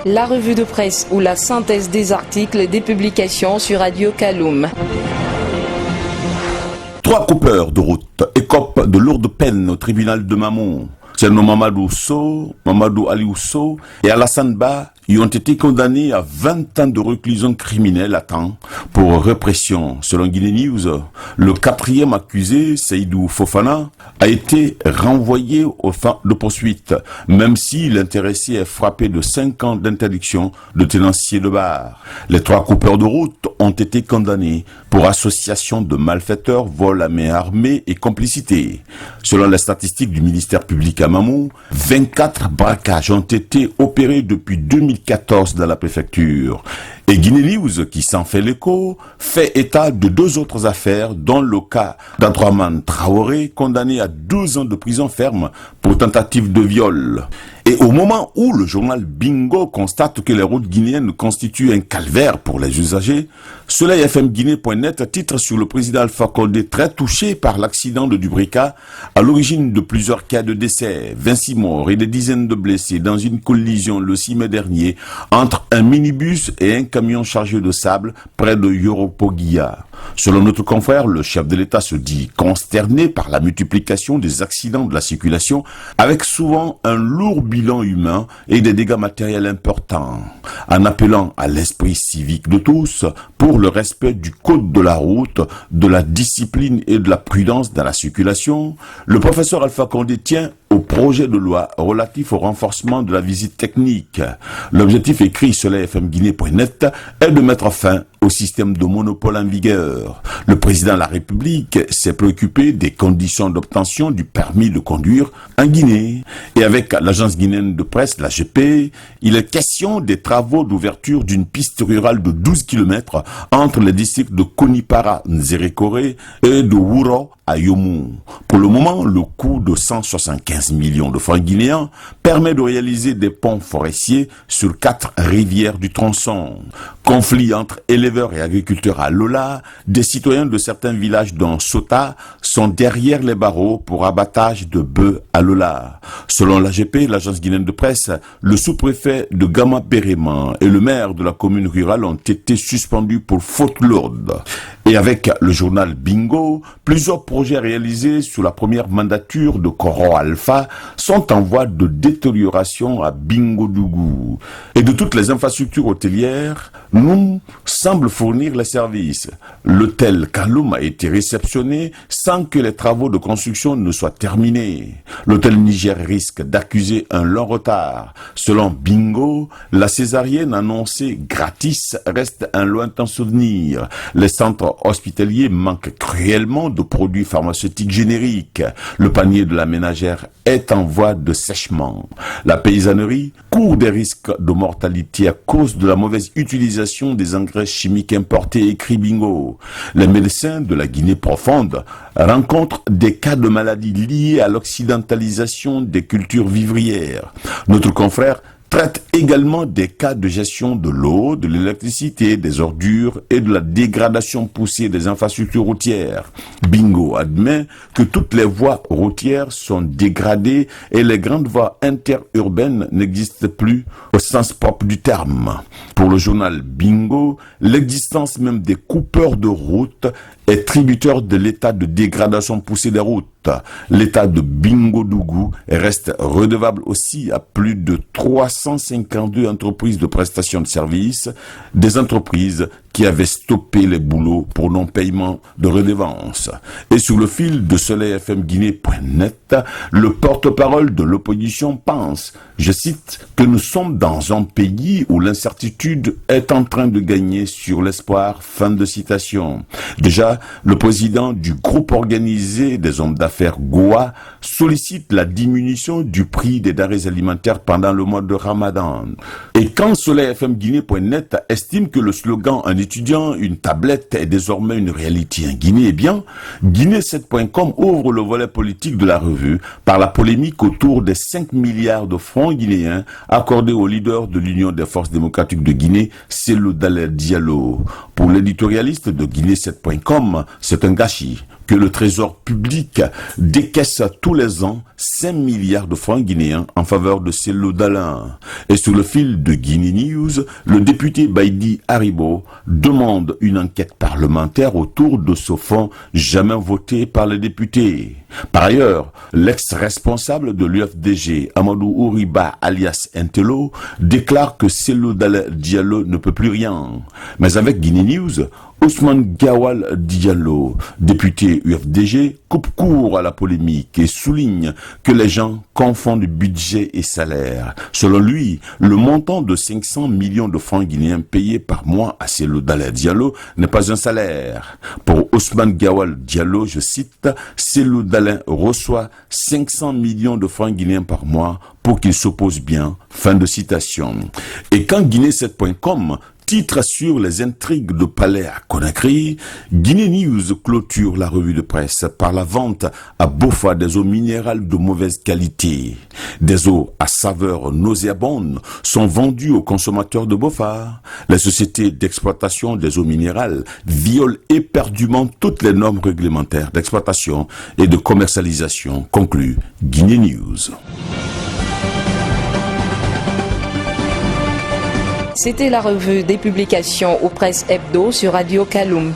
La revue de presse ou la synthèse des articles des publications sur Radio Kaloum. 3 coupeurs de route écopent de lourdes peines au tribunal de Mamon. Tcherno Mamadou Sow, Mamadou Aliou Sow et Alassane Ba y ont été condamnés à 20 ans de réclusion criminelle à temps pour répression. Selon Guinée News, le 4e accusé, Seydou Fofana, a été renvoyé aux fins de poursuite, même si l'intéressé est frappé de 5 ans d'interdiction de tenancier de bar. Les 3 coupeurs de route ont été condamnés pour association de malfaiteurs, vol à main armée et complicité. Selon les statistiques du ministère public à Mamou, 24 braquages ont été opérés depuis 2014 dans la préfecture. Et Guinée News, qui s'en fait l'écho, fait état de 2 autres affaires, dont le cas d'Antoine Traoré, condamné à 12 ans de prison ferme pour tentative de viol. Et au moment où le journal Bingo constate que les routes guinéennes constituent un calvaire pour les usagers, SoleilFMGuinée.net titre sur le président Alpha Condé très touché par l'accident de Dubrika, à l'origine de plusieurs cas de décès, 26 morts et des dizaines de blessés dans une collision le 6 mai dernier entre un minibus et un camion chargé de sable près de Yoropoguia. Selon notre confrère, le chef de l'État se dit consterné par la multiplication des accidents de la circulation, avec souvent un lourd bilan humain et des dégâts matériels importants, en appelant à l'esprit civique de tous pour le respect du code de la route, de la discipline et de la prudence dans la circulation. Le professeur Alpha Condé tient au projet de loi relatif au renforcement de la visite technique. L'objectif, écrit sur SoleilFMGuinée.net, est de mettre fin au système de monopole en vigueur. Le président de la République s'est préoccupé des conditions d'obtention du permis de conduire en Guinée. Et avec l'agence guinéenne de presse, l'AGP, il est question des travaux d'ouverture d'une piste rurale de 12 km entre les districts de Konipara, Nzerekore et de Wuro à Yomou. Pour le moment, le coût de 175 millions de francs guinéens permet de réaliser des ponts forestiers sur 4 rivières du tronçon. Conflit entre éleveurs et agriculteurs à Lola, des citoyens de certains villages dont Sota sont derrière les barreaux pour abattage de bœufs à Lola. Selon l'AGP, l'agence guinéenne de presse, le sous-préfet de Gama-Béréman et le maire de la commune rurale ont été suspendus pour faute lourde. Et avec le journal Bingo, plusieurs projets réalisés sous la première mandature de Koro Alpha sont en voie de détérioration à Bingo-Dougou. Et de toutes les infrastructures hôtelières, nous semble fournir les services. L'hôtel Kaloum a été réceptionné sans que les travaux de construction ne soient terminés. L'hôtel Niger risque d'accuser un long retard. Selon Bingo, la césarienne annoncée gratis reste un lointain souvenir. Les centres hospitaliers manquent cruellement de produits pharmaceutiques génériques. Le panier de la ménagère est en voie de sèchement. La paysannerie court des risques de mortalité à cause de la mauvaise utilisation des engrais chimiques importés, écrit Bingo. Les médecins de la Guinée profonde rencontrent des cas de maladies liées à l'occidentalisation des cultures vivrières. Notre confrère traite également des cas de gestion de l'eau, de l'électricité, des ordures et de la dégradation poussée des infrastructures routières. Bingo admet que toutes les voies routières sont dégradées et les grandes voies interurbaines n'existent plus au sens propre du terme. Pour le journal Bingo, l'existence même des coupeurs de route est tributaire de l'état de dégradation poussée des routes. L'état de Bingo-Dougou reste redevable aussi à plus de 352 entreprises de prestation de services, des entreprises qui avaient stoppé les boulots pour non-paiement de redevances. Et sur le fil de SoleilFMGuinée.net, le porte-parole de l'opposition pense, je cite, que nous sommes dans un pays où l'incertitude est en train de gagner sur l'espoir. Fin de citation. Déjà, le président du groupe organisé des hommes d'affaires Goa sollicite la diminution du prix des denrées alimentaires pendant le mois de Ramadan. Et quand SoleilFMGuinée.net estime que le slogan « Un étudiant, une tablette » est désormais une réalité en Guinée, eh bien, Guinée7.com ouvre le volet politique de la revue par la polémique autour des 5 milliards de francs guinéens accordés au leader de l'Union des forces démocratiques de Guinée, Cellou Dalein Diallo. Pour l'éditorialiste de Guinée7.com, c'est un gâchis. que le trésor public décaisse tous les ans 5 milliards de francs guinéens en faveur de Cellou Dalein. Et sur le fil de Guinea News, le député Baïdi Haribo demande une enquête parlementaire autour de ce fonds jamais voté par les députés. Par ailleurs, l'ex-responsable de l'UFDG, Amadou Ouriba alias Intello, déclare que Cellou Dalein Diallo ne peut plus rien. Mais avec Guinea News, Ousmane Gawal Diallo, député UFDG, coupe court à la polémique et souligne que les gens confondent budget et salaire. Selon lui, le montant de 500 millions de francs guinéens payés par mois à Cellou Dalein Diallo n'est pas un salaire. Pour Ousmane Gawal Diallo, je cite, Cellou Dalein reçoit 500 millions de francs guinéens par mois pour qu'il s'oppose bien. Fin de citation. Et quand Guinée7.com titre sur les intrigues de palais à Conakry, Guinea News clôture la revue de presse par la vente à Bofa des eaux minérales de mauvaise qualité. Des eaux à saveur nauséabonde sont vendues aux consommateurs de Bofa. Les sociétés d'exploitation des eaux minérales violent éperdument toutes les normes réglementaires d'exploitation et de commercialisation, conclut Guinea News. C'était la revue des publications aux presses hebdo sur Radio Kaloum.